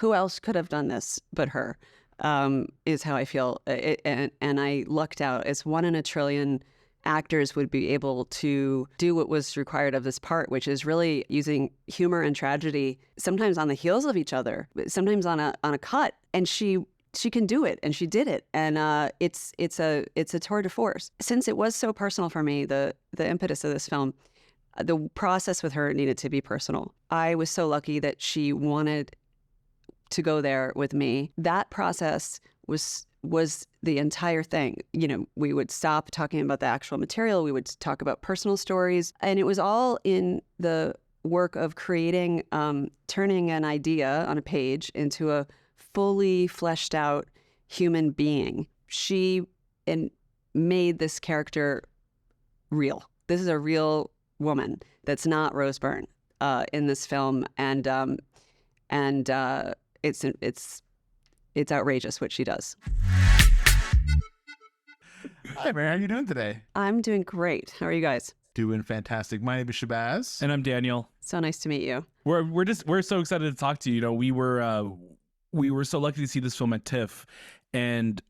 who else could have done this but her, is how I feel. And I lucked out. It's 1 in a trillion actors would be able to do what was required of this part, which is really using humor and tragedy, sometimes on the heels of each other, sometimes on a cut. And she can do it, and she did it. And it's a tour de force. Since it was so personal for me, the impetus of this film, the process with her needed to be personal. I was so lucky that she wanted to go there with me. That process was the entire thing. You know, we would stop talking about the actual material. We would talk about personal stories. And it was all in the work of creating, turning an idea on a page into a fully fleshed out human being. She made this character real. This is a real woman that's not Rose Byrne in this film, and it's outrageous what she does. Hi, Mary. How are you doing today? I'm doing great. How are you guys? Doing fantastic. My name is Shahbaz. And I'm Daniel. So nice to meet you. We're so excited to talk to you. You know, we were so lucky to see this film at TIFF, and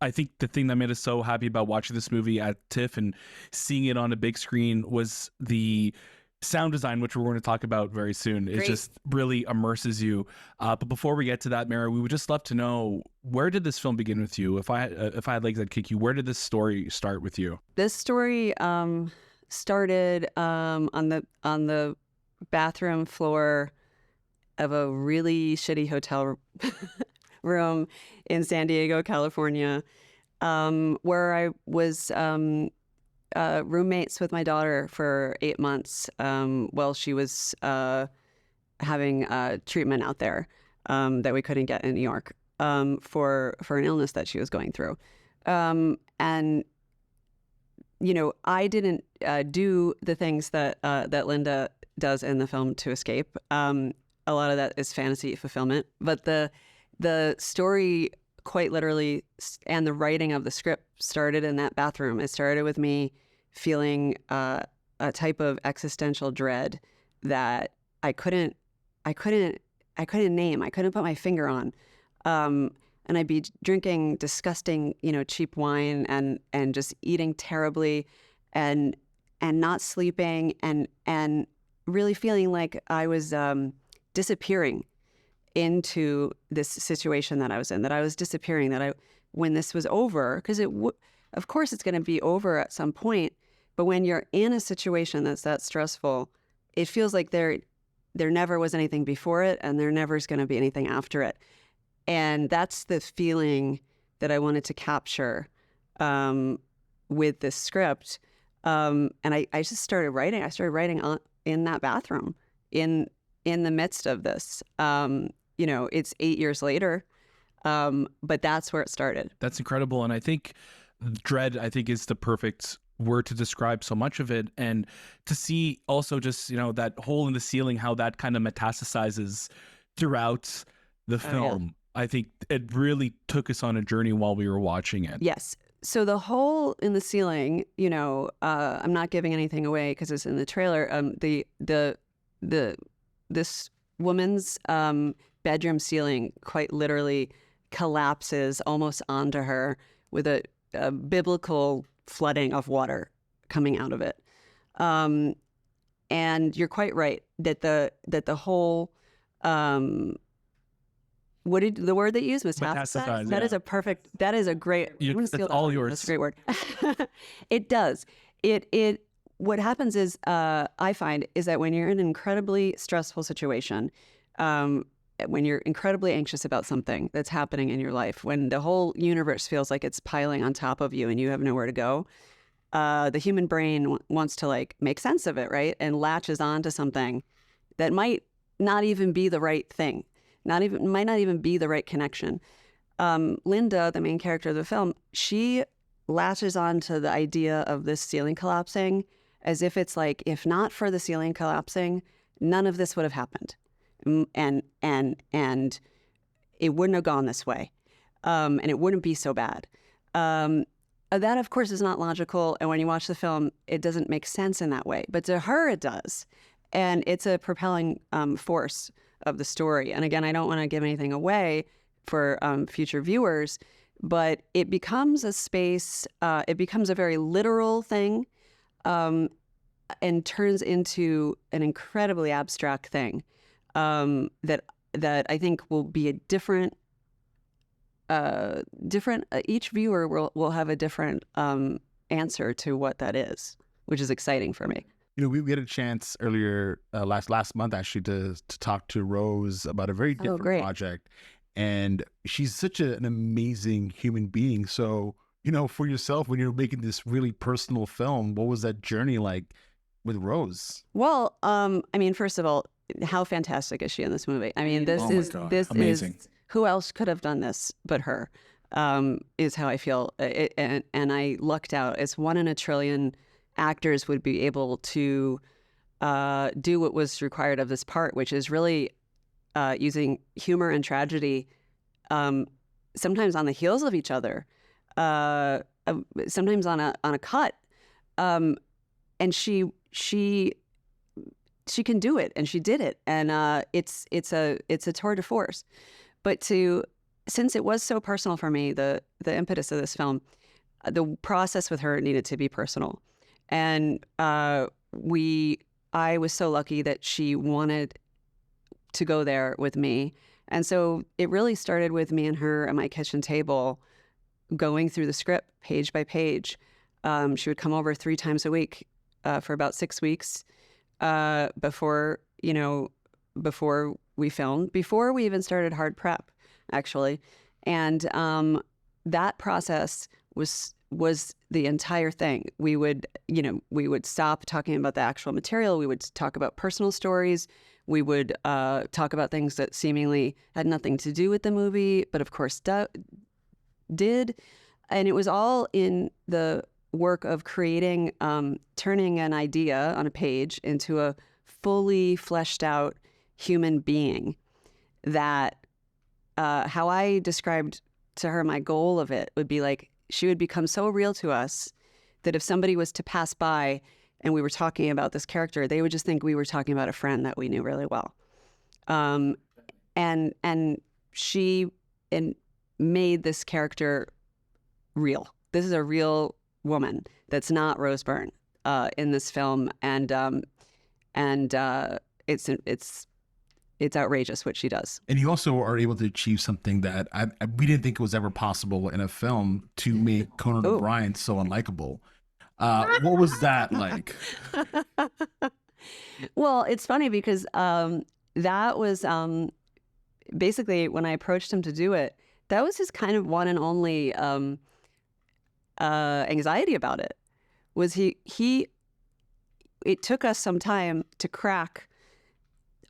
I think the thing that made us so happy about watching this movie at TIFF and seeing it on a big screen was the sound design, which we're going to talk about very soon. It just really immerses you. But before we get to that, Mara, we would just love to know, where did this film begin with you? If I had legs, I'd kick you. Where did this story start with you? This story started on the bathroom floor of a really shitty hotel room in San Diego, California, where I was roommates with my daughter for 8 months while she was having treatment out there that we couldn't get in New York for an illness that she was going through. And, you know, I didn't do the things that Linda does in the film to escape. A lot of that is fantasy fulfillment, but the story quite literally, and the writing of the script started in that bathroom. It started with me feeling a type of existential dread that I couldn't name. I couldn't put my finger on. And I'd be drinking disgusting, cheap wine and just eating terribly and not sleeping and really feeling like I was disappearing into this situation that I was in, that I was disappearing, when this was over, because of course it's going to be over at some point, but when you're in a situation that's that stressful, it feels like there never was anything before it and there never is going to be anything after it. And that's the feeling that I wanted to capture with this script. And I just started writing. I started writing in that bathroom in the midst of this. It's 8 years later, but that's where it started. That's incredible. And I think dread, is the perfect word to describe so much of it. And to see also just, that hole in the ceiling, how that kind of metastasizes throughout the film. Yeah. I think it really took us on a journey while we were watching it. Yes. So the hole in the ceiling, I'm not giving anything away because it's in the trailer. This woman's bedroom ceiling quite literally collapses almost onto her with a biblical flooding of water coming out of it. And you're quite right that the whole what did the word that you used? Metastasize? That is a perfect. That is a great. That's all yours. That's a great word. It does. It. What happens is, I find, is that when you're in an incredibly stressful situation, when you're incredibly anxious about something that's happening in your life, when the whole universe feels like it's piling on top of you and you have nowhere to go, the human brain wants to make sense of it, right? And latches onto something that might not even be the right thing. Might not even be the right connection. Linda, the main character of the film, she latches onto the idea of this ceiling collapsing as if it's like, if not for the ceiling collapsing, none of this would have happened, and it wouldn't have gone this way, and it wouldn't be so bad. That, of course, is not logical, and when you watch the film, it doesn't make sense in that way. But to her, it does, and it's a propelling force of the story. And again, I don't want to give anything away for future viewers, but it becomes a space, it becomes a very literal thing, and turns into an incredibly abstract thing, that I think will be a different, each viewer will have a different answer to what that is, which is exciting for me. We had a chance earlier last month actually to talk to Rose about a very different project, and she's such an amazing human being. So for yourself, when you're making this really personal film, what was that journey like with Rose? Well, I mean, first of all, how fantastic is she in this movie? I mean, this amazing. is, who else could have done this but her? Is how I feel, and I lucked out. It's 1 in a trillion actors would be able to do what was required of this part, which is really using humor and tragedy, sometimes on the heels of each other, sometimes on a cut, and she can do it, and she did it, and it's a tour de force. But since it was so personal for me, the impetus of this film, the process with her needed to be personal. And I was so lucky that she wanted to go there with me. And so it really started with me and her at my kitchen table, going through the script page by page. She would come over 3 times a week for about 6 weeks before we filmed, before we even started hard prep, actually. And that process was the entire thing. We would stop talking about the actual material. We would talk about personal stories. We would talk about things that seemingly had nothing to do with the movie, but of course did. And it was all in the work of creating, turning an idea on a page into a fully fleshed out human being. That how I described to her my goal of it would be like, she would become so real to us that if somebody was to pass by and we were talking about this character, they would just think we were talking about a friend that we knew really well. And she made this character real. This is a real woman that's not Rose Byrne in this film, and it's outrageous what she does. And you also are able to achieve something that we didn't think was ever possible in a film, to make Conan O'Brien so unlikable. What was that like? Well, it's funny because that was basically when I approached him to do it, that was his kind of one and only anxiety about it. Was it took us some time to crack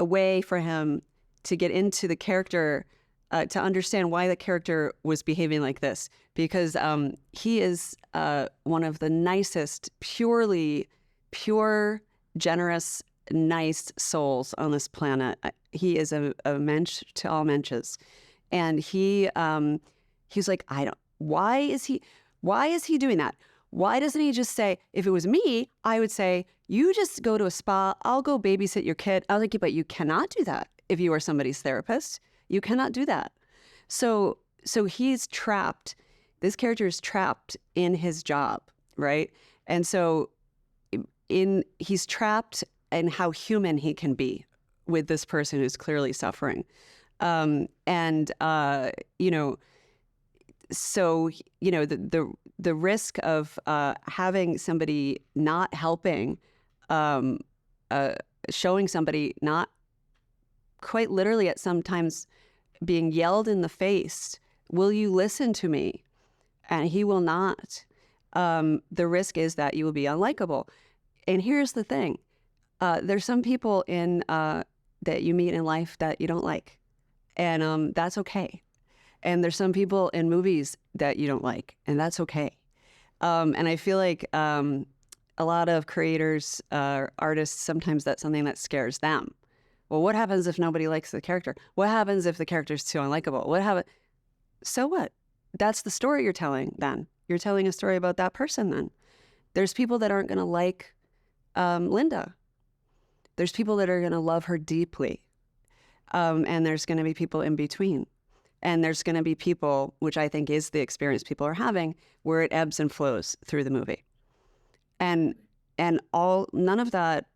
a way for him to get into the character, to understand why the character was behaving like this, because he is one of the nicest, pure, generous, nice souls on this planet. He is a mensch to all mensches, and he's like, why is he doing that? Why doesn't he just say, if it was me, I would say, you just go to a spa, I'll go babysit your kid. I was like, but you cannot do that if you are somebody's therapist. You cannot do that. So he's trapped. This character is trapped in his job, right? And so he's trapped in how human he can be with this person who's clearly suffering. So, the risk of having somebody not helping, showing somebody not quite literally at sometimes being yelled in the face, will you listen to me? And he will not. The risk is that you will be unlikable. And here's the thing. There's some people that you meet in life that you don't like. And that's okay. And there's some people in movies that you don't like, and that's okay. And I feel like a lot of creators, artists, sometimes that's something that scares them. Well, what happens if nobody likes the character? What happens if the character's too unlikable? So what? That's the story you're telling then. You're telling a story about that person then. There's people that aren't going to like Linda. There's people that are going to love her deeply. and there's going to be people in between. And there's going to be people, which I think is the experience people are having, where it ebbs and flows through the movie. And none of that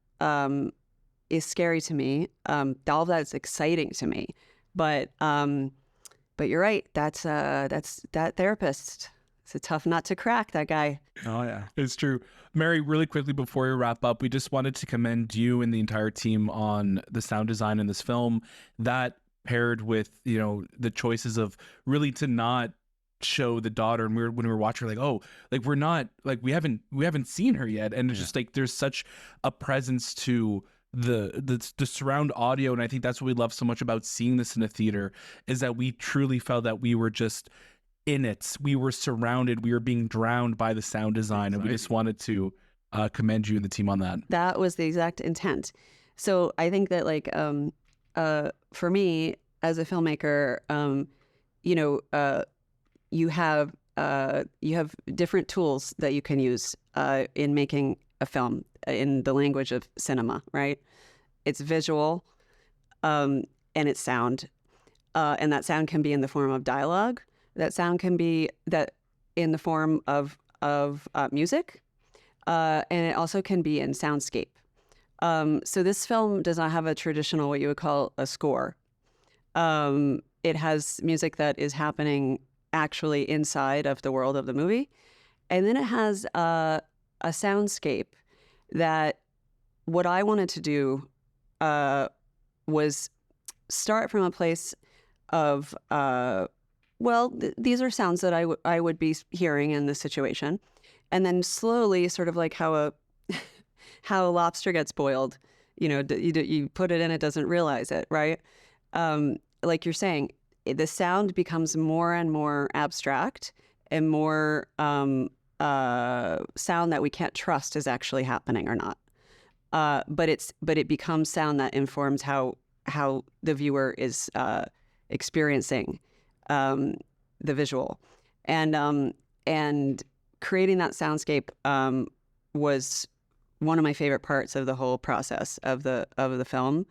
is scary to me. All of that is exciting to me. But you're right. That's that therapist. It's a tough nut to crack, that guy. Oh, yeah, it's true. Mary, really quickly before we wrap up, we just wanted to commend you and the entire team on the sound design in this film. That paired with, the choices of really to not show the daughter, and when we were watching, like, oh, like we're not, like we haven't seen her yet, and it's just like there's such a presence to the surround audio, and I think that's what we love so much about seeing this in a theater, is that we truly felt that we were just in it. We were surrounded. We were being drowned by the sound design, and we just wanted to commend you and the team on that. That was the exact intent. So I think that, like, for me as a filmmaker, you have different tools that you can use in making a film in the language of cinema, right? It's visual, and it's sound, and that sound can be in the form of dialogue. That sound can be in the form of music, and it also can be in soundscape. So this film does not have a traditional, what you would call a score. It has music that is happening actually inside of the world of the movie. And then it has a soundscape that what I wanted to do was start from a place of, these are sounds that I would be hearing in this situation. And then slowly, sort of like how a lobster gets boiled, you put it in, it doesn't realize it, right? Like you're saying, the sound becomes more and more abstract and more sound that we can't trust is actually happening or not. But it becomes sound that informs how the viewer is experiencing the visual, and creating that soundscape was one of my favorite parts of the whole process of the film.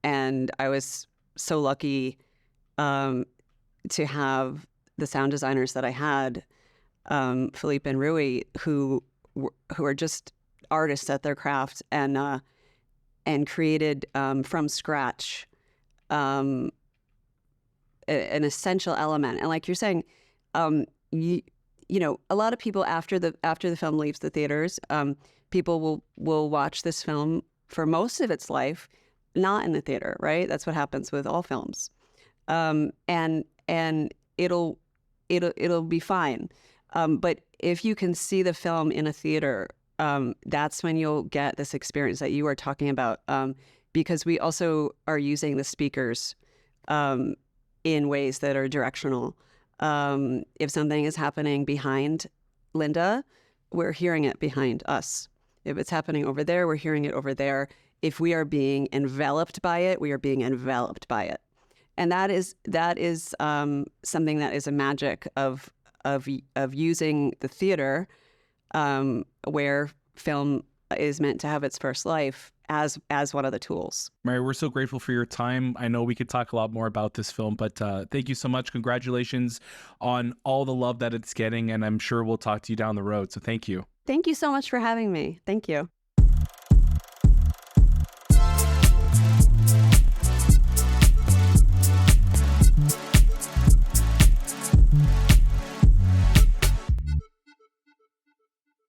And I was so lucky to have the sound designers that I had, Philippe and Rui, who are just artists at their craft, and created from scratch an essential element. And like you're saying, a lot of people after the film leaves the theaters, people will watch this film for most of its life not in the theater, right? That's what happens with all films, and it'll be fine. But if you can see the film in a theater, that's when you'll get this experience that you are talking about, because we also are using the speakers in ways that are directional. If something is happening behind Linda, we're hearing it behind us. If it's happening over there, we're hearing it over there. If we are being enveloped by it, we are being enveloped by it. And that is something that is a magic of using the theater, where film is meant to have its first life, as one of the tools. Mary, we're so grateful for your time. I know we could talk a lot more about this film, but thank you so much. Congratulations on all the love that it's getting, and I'm sure we'll talk to you down the road. So thank you. Thank you so much for having me. Thank you.